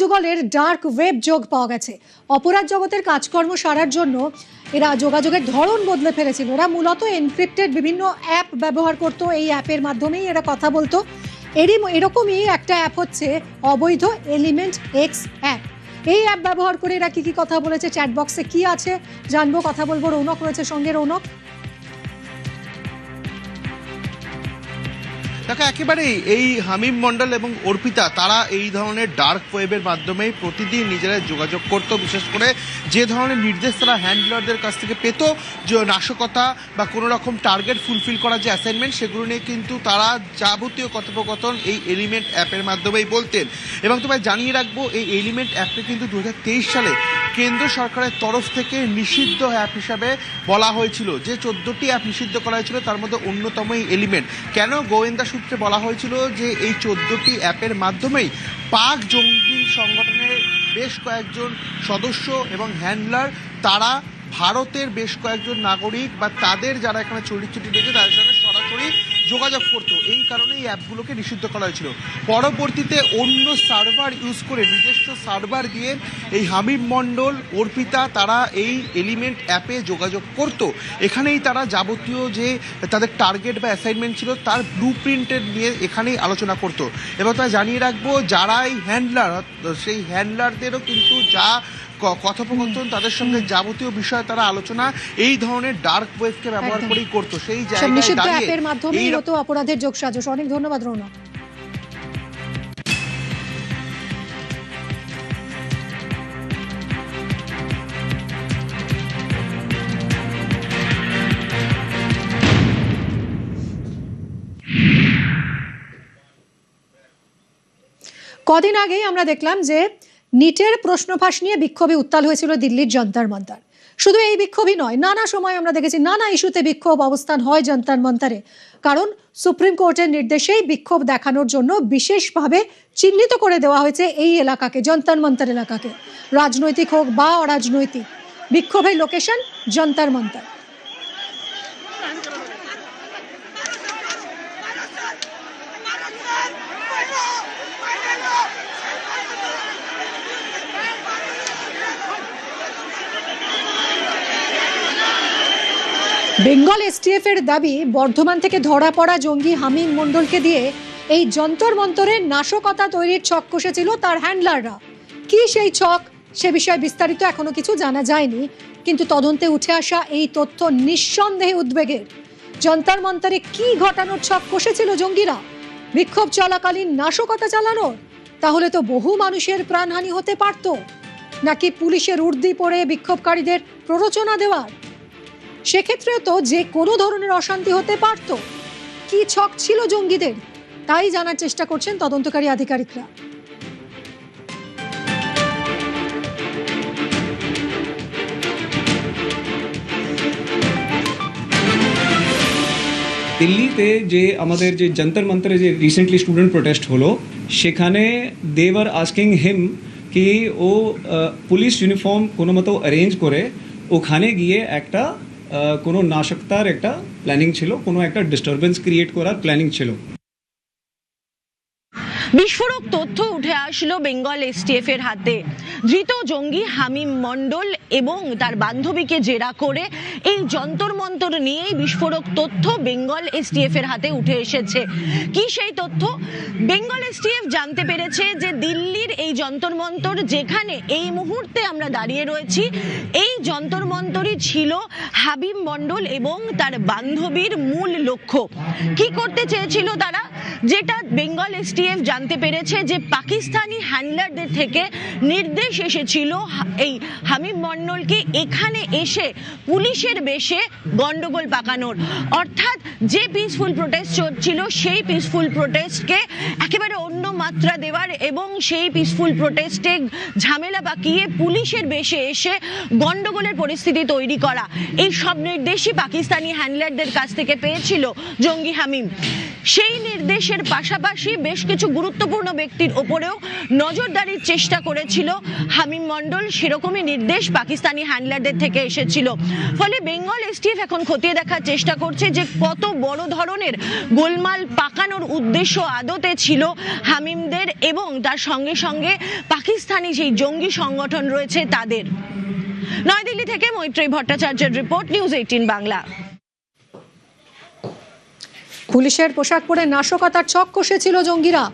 যুগলের dark web যোগ পাওয়া গেছে। অপরাধ জগতের কাজকর্ম সারার জন্য এরা যোগাযোগের ধরন বদলে ফেলেছিল। এরা মূলত এনক্রিপ্টেড বিভিন্ন অ্যাপ ব্যবহার করত। এই অ্যাপের মাধ্যমেই এরা কথা বলতো। এরকমই একটা অ্যাপ হচ্ছে অবৈধ এলিমেন্ট এক্স অ্যাপ। এই অ্যাপ ব্যবহার করে এরা কি কথা বলেছে, চ্যাট বক্সে কি আছে জানবো, কথা বলবো। রৌনক রয়েছে সঙ্গে। রৌনক, দেখো, একেবারেই এই হামিম মণ্ডল এবং অর্পিতা তারা এই ধরনের ডার্ক ওয়েবের মাধ্যমে প্রতিদিন নিজেরা যোগাযোগ করতো। বিশেষ করে যে ধরনের নির্দেশ তারা হ্যান্ডলারদের কাছ থেকে পেত, যে নাশকতা বা কোনো রকম টার্গেট ফুলফিল করার যে অ্যাসাইনমেন্ট, সেগুলো নিয়ে কিন্তু তারা যাবতীয় কথোপকথন এই এলিমেন্ট অ্যাপের মাধ্যমেই বলতেন। এবং তোমায় জানিয়ে রাখবো, এই এলিমেন্ট অ্যাপটি কিন্তু 2023 সালে কেন্দ্র সরকারের তরফ থেকে নিষিদ্ধ অ্যাপ হিসাবে বলা হয়েছিল। যে 14টি অ্যাপ নিষিদ্ধ করা হয়েছিল তার মধ্যে অন্যতম এই এলিমেন্ট। কেন? গোয়েন্দা সূত্রে বলা হয়েছিল যে এই 14টি অ্যাপের মাধ্যমেই পাক জঙ্গি সংগঠনের বেশ কয়েকজন সদস্য এবং হ্যান্ডলার তারা ভারতের বেশ কয়েকজন নাগরিক বা তাদের যারা এখানে চরিত্র রয়েছে তাদের সঙ্গে সরাসরি যোগাযোগ করতো। এই কারণে এই অ্যাপগুলোকে নিষিদ্ধ করা হয়েছিল। পরবর্তীতে অন্য সার্ভার ইউজ করে, নিজস্ব সার্ভার দিয়ে এই হামিম মণ্ডল, অর্পিতা তারা এই এলিমেন্ট অ্যাপে যোগাযোগ করত। এখানেই তারা যাবতীয় যে তাদের টার্গেট বা অ্যাসাইনমেন্ট ছিল তার ব্লু প্রিন্টের নিয়ে এখানেই আলোচনা করত। এবং তারা জানিয়ে রাখবো, যারা এই হ্যান্ডলার, সেই হ্যান্ডলারদেরও কিন্তু যা কথোপকথন, তাদের সঙ্গে যাবতীয় বিষয় তারা আলোচনা এই ধরনের ডার্ক ওয়েবকে ব্যবহার করেই করতো। সেই জায়গায় অ্যাপের মাধ্যমেই হতো অপরাধের যোগসাজশ। অনেক ধন্যবাদ রৌনক। কদিন আগেই আমরা দেখলাম যে নিটের প্রশ্নফাঁস নিয়ে বিক্ষোভে উত্তাল হয়েছিল দিল্লির যন্তর মন্তর। শুধু এই বিক্ষোভই নয়, নানা সময় আমরা দেখেছি নানা ইস্যুতে বিক্ষোভ অবস্থান হয় যন্তর মন্তরে। কারণ সুপ্রিম কোর্টের নির্দেশেই বিক্ষোভ দেখানোর জন্য বিশেষভাবে চিহ্নিত করে দেওয়া হয়েছে এই এলাকাকে, যন্তর মন্তর এলাকাকে। রাজনৈতিক হোক বা অরাজনৈতিক, বিক্ষোভের লোকেশন যন্তর মন্তর। বেঙ্গল এসটিএফ এর দাবি, বর্ধমান থেকে ধরা পড়া জঙ্গি হামিম মণ্ডলকে দিয়ে এই যন্তর মন্তরের নাশকতা তৈরির ছক কষেছিল তার হ্যান্ডলাররা। কি সেই ছক, সে বিষয়ে বিস্তারিত এখনো কিছু জানা যায়নি, কিন্তু তদন্তে উঠে আসা এই তথ্য নিঃসন্দেহে উদ্বেগের। যন্তর মন্তরে কি ঘটানোর ছক কষেছিল জঙ্গিরা? বিক্ষোভ চলাকালীন নাশকতা চালানোর? তাহলে তো বহু মানুষের প্রাণহানি হতে পারত। নাকি পুলিশের উর্দি পরে বিক্ষোভকারীদের প্ররোচনা দেওয়ার? সেক্ষেত্রে তো যে কোনো ধরনের অশান্তি হতে পারত। কি ছক ছিল জঙ্গিদের, তাই জানার চেষ্টা করছেন তদন্তকারী আধিকারিকরা। দিল্লিতে যে আমাদের যে যন্তর মন্তরে যে রিসেন্টলি স্টুডেন্ট প্রোটেস্ট হলো, সেখানে দে ওয়ার আস্কিং হিম কি ও পুলিশ ইউনিফর্ম কোনো মতো অ্যারেঞ্জ করে ওখানে গিয়ে একটা কোনো নাশকতার একটা প্ল্যানিং ছিল, কোনো একটা ডিস্টারবেন্স ক্রিয়েট করার প্ল্যানিং ছিল। বিস্ফোরক তথ্য উঠে আসলো বেঙ্গল এসটিএফ এর হাতে। ধৃত জঙ্গি হামিম মণ্ডল এবং তার বান্ধবীকে জেরা করে এই যন্তর মন্তর নিয়েই বিস্ফোরক তথ্য বেঙ্গল এসটিএফ এর হাতে উঠে এসেছে। কি সেই তথ্য? বেঙ্গল এসটিএফ জানতে পেরেছে যে দিল্লির এই যন্তর মন্তর, যেখানে এই মুহূর্তে আমরা দাঁড়িয়ে রয়েছি, এই যন্তর মন্তরই ছিল হামিম মণ্ডল এবং তার বান্ধবীর মূল লক্ষ্য। কি করতে চেয়েছিল তারা? যেটা বেঙ্গল এসটিএফ জানতে পেরেছে যে পাকিস্তানি হ্যান্ডলারদের থেকে নির্দেশ এসেছিল এই হামিম মণ্ডলকে এখানে এসে পুলিশের বেশে গন্ডগোল পাকানোর। অর্থাৎ যে পিসফুল প্রোটেস্ট চলছিল সেই পিসফুল প্রোটেস্টকে একেবারে অন্য মাত্রা দেওয়ার এবং সেই পিসফুল প্রোটেস্টে ঝামেলা পাকিয়ে পুলিশের বেশে এসে গন্ডগোলের পরিস্থিতি তৈরি করা। এই সব নির্দেশই পাকিস্তানি হ্যান্ডলারদের কাছ থেকে পেয়েছিল জঙ্গি হামিম। সেই নির্দেশের পাশাপাশি বেশ কিছু গুরুত্বপূর্ণ ব্যক্তির ওপরেও নজরদারির চেষ্টা করেছিল হামিম মণ্ডল, সেরকমই নির্দেশ পাকিস্তানি হ্যান্ডলারদের থেকে এসেছিল। ফলে বেঙ্গল এসটিএফ এখন খতিয়ে দেখার চেষ্টা করছে যে কত বড় ধরনের গোলমাল পাকানোর উদ্দেশ্য আদতে ছিল হামিমদের এবং তার সঙ্গে সঙ্গে পাকিস্তানি যেই জঙ্গি সংগঠন রয়েছে তাদের। নয়াদিল্লি থেকে মৈত্রী ভট্টাচার্যের রিপোর্ট, নিউজ 18 বাংলা। পুলিশের পোশাক পরে নাশকতার ছক কষেছিল জঙ্গিরা।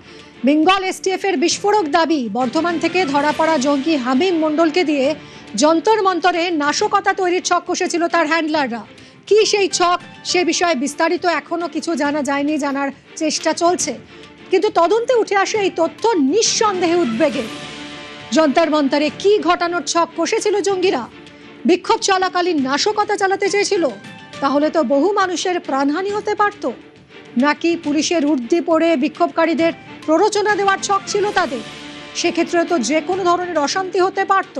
বেঙ্গল এসটিএফ এর বিস্ফোরক দাবি, বর্ধমান থেকে ধরা পড়া জঙ্গি হামিম মণ্ডলকে দিয়ে যন্তর মন্তরে নাশকতা তৈরির ছক কষেছিল তার হ্যান্ডলাররা। কি সেই ছক, সে বিষয়ে বিস্তারিত এখনো কিছু জানা যায়নি, জানার চেষ্টা চলছে। কিন্তু তদন্তে উঠে আসে এই তথ্য নিঃসন্দেহে উদ্বেগের। যন্তর মন্তরে কি ঘটানোর ছক কষেছিল জঙ্গিরা? বিক্ষোভ চলাকালীন নাশকতা চালাতে চেয়েছিল? তাহলে তো বহু মানুষের প্রাণহানি হতে পারত। নাকি পুলিশের উর্দি পড়ে বিক্ষোভকারীদের প্ররোচনা দেওয়ার ছক ছিল তাদের? সেক্ষেত্রে তো যে কোনো ধরনের অশান্তি হতে পারত।